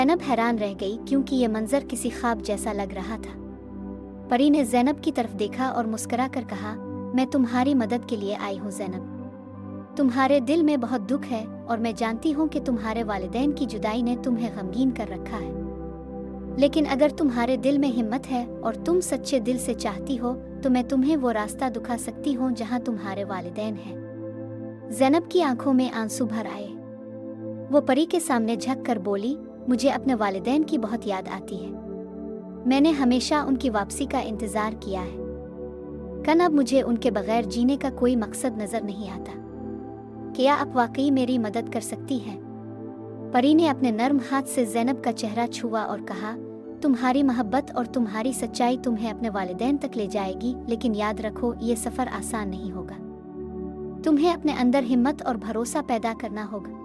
ज़ैनब हैरान रह गई क्योंकि ये मंजर किसी ख्वाब जैसा लग रहा था। परी ने ज़ैनब की तरफ देखा और मुस्कुरा कर कहा, मैं तुम्हारी मदद के लिए आई हूँ ज़ैनब। तुम्हारे दिल में बहुत दुख है और मैं जानती हूँ कि तुम्हारे वालिदैन की जुदाई ने तुम्हें गमगीन कर रखा है, लेकिन अगर तुम्हारे दिल में हिम्मत है और तुम सच्चे दिल से चाहती हो तो मैं तुम्हें वो रास्ता दिखा सकती हूँ जहाँ तुम्हारे वालिदैन हैं। ज़ैनब की आंखों में आंसू भर आए। वो परी के सामने झुक कर बोली, मुझे अपने वालिदैन की बहुत याद आती है। मैंने हमेशा उनकी वापसी का इंतज़ार किया है। अब मुझे उनके बगैर जीने का कोई मकसद नज़र नहीं आता। क्या आप वाकई मेरी मदद कर सकती हैं? परी ने अपने नर्म हाथ से ज़ैनब का चेहरा छुआ और कहा, तुम्हारी मोहब्बत और तुम्हारी सच्चाई तुम्हें अपने वालिदैन तक ले जाएगी, लेकिन याद रखो ये सफ़र आसान नहीं होगा। तुम्हें अपने अंदर हिम्मत और भरोसा पैदा करना होगा।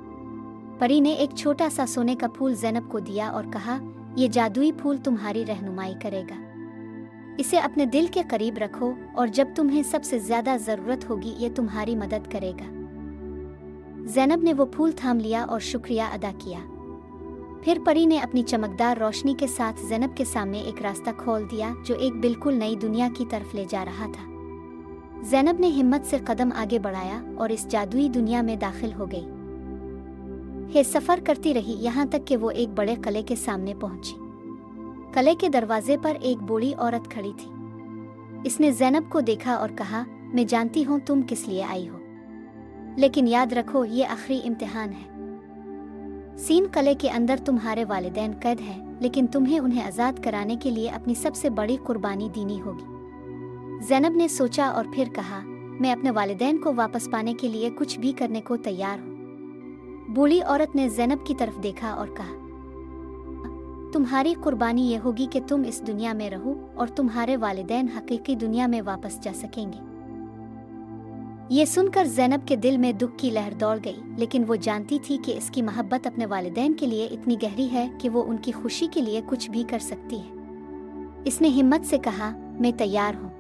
परी ने एक छोटा सा सोने का फूल ज़ैनब को दिया और कहा, ये जादुई फूल तुम्हारी रहनुमाई करेगा। इसे अपने दिल के करीब रखो और जब तुम्हें सबसे ज़्यादा ज़रूरत होगी ये तुम्हारी मदद करेगा। ज़ैनब ने वो फूल थाम लिया और शुक्रिया अदा किया। फिर परी ने अपनी चमकदार रोशनी के साथ ज़ैनब के सामने एक रास्ता खोल दिया जो एक बिल्कुल नई दुनिया की तरफ ले जा रहा था। ज़ैनब ने हिम्मत से कदम आगे बढ़ाया और इस जादुई दुनिया में दाखिल हो गई। ये सफ़र करती रही यहाँ तक कि वो एक बड़े किले के सामने पहुंची। किले के दरवाजे पर एक बूढ़ी औरत खड़ी थी। इसने ज़ैनब को देखा और कहा, मैं जानती हूँ तुम किस लिए आई हो, लेकिन याद रखो ये आखिरी इम्तिहान है। सीन किले के अंदर तुम्हारे वालिदैन कैद हैं, लेकिन तुम्हें उन्हें आज़ाद कराने के लिए अपनी सबसे बड़ी कुर्बानी देनी होगी। ज़ैनब ने सोचा और फिर कहा, मैं अपने वालिदैन को वापस पाने के लिए कुछ भी करने को तैयार हूँ। बूढ़ी औरत ने ज़ैनब की तरफ देखा और कहा, तुम्हारी कुर्बानी ये होगी कि तुम इस दुनिया में रहो और तुम्हारे वालिदैन हकीकी दुनिया में वापस जा सकेंगे। ये सुनकर ज़ैनब के दिल में दुख की लहर दौड़ गई, लेकिन वो जानती थी कि इसकी मोहब्बत अपने वालिदैन के लिए इतनी गहरी है कि वो उनकी खुशी के लिए कुछ भी कर सकती है। इसने हिम्मत से कहा, मैं तैयार हूँ।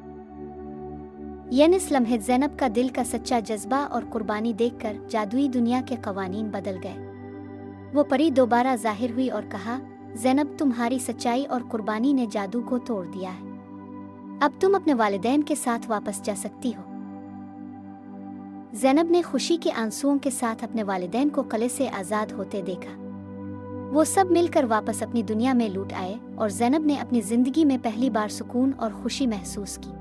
इस लम्हे ज़ैनब का दिल का सच्चा जज्बा और कुर्बानी देखकर जादुई दुनिया के कवानीन बदल गए। वो परी दोबारा जाहिर हुई और कहा, ज़ैनब तुम्हारी सच्चाई और कुर्बानी ने जादू को तोड़ दिया है। अब तुम अपने वालिदैन के साथ वापस जा सकती हो। ज़ैनब ने खुशी के आंसुओं के साथ अपने वालिदैन को किले से आज़ाद होते देखा। वो सब मिलकर वापस अपनी दुनिया में लौट आए और ज़ैनब ने अपनी ज़िंदगी में पहली बार सुकून और खुशी महसूस की।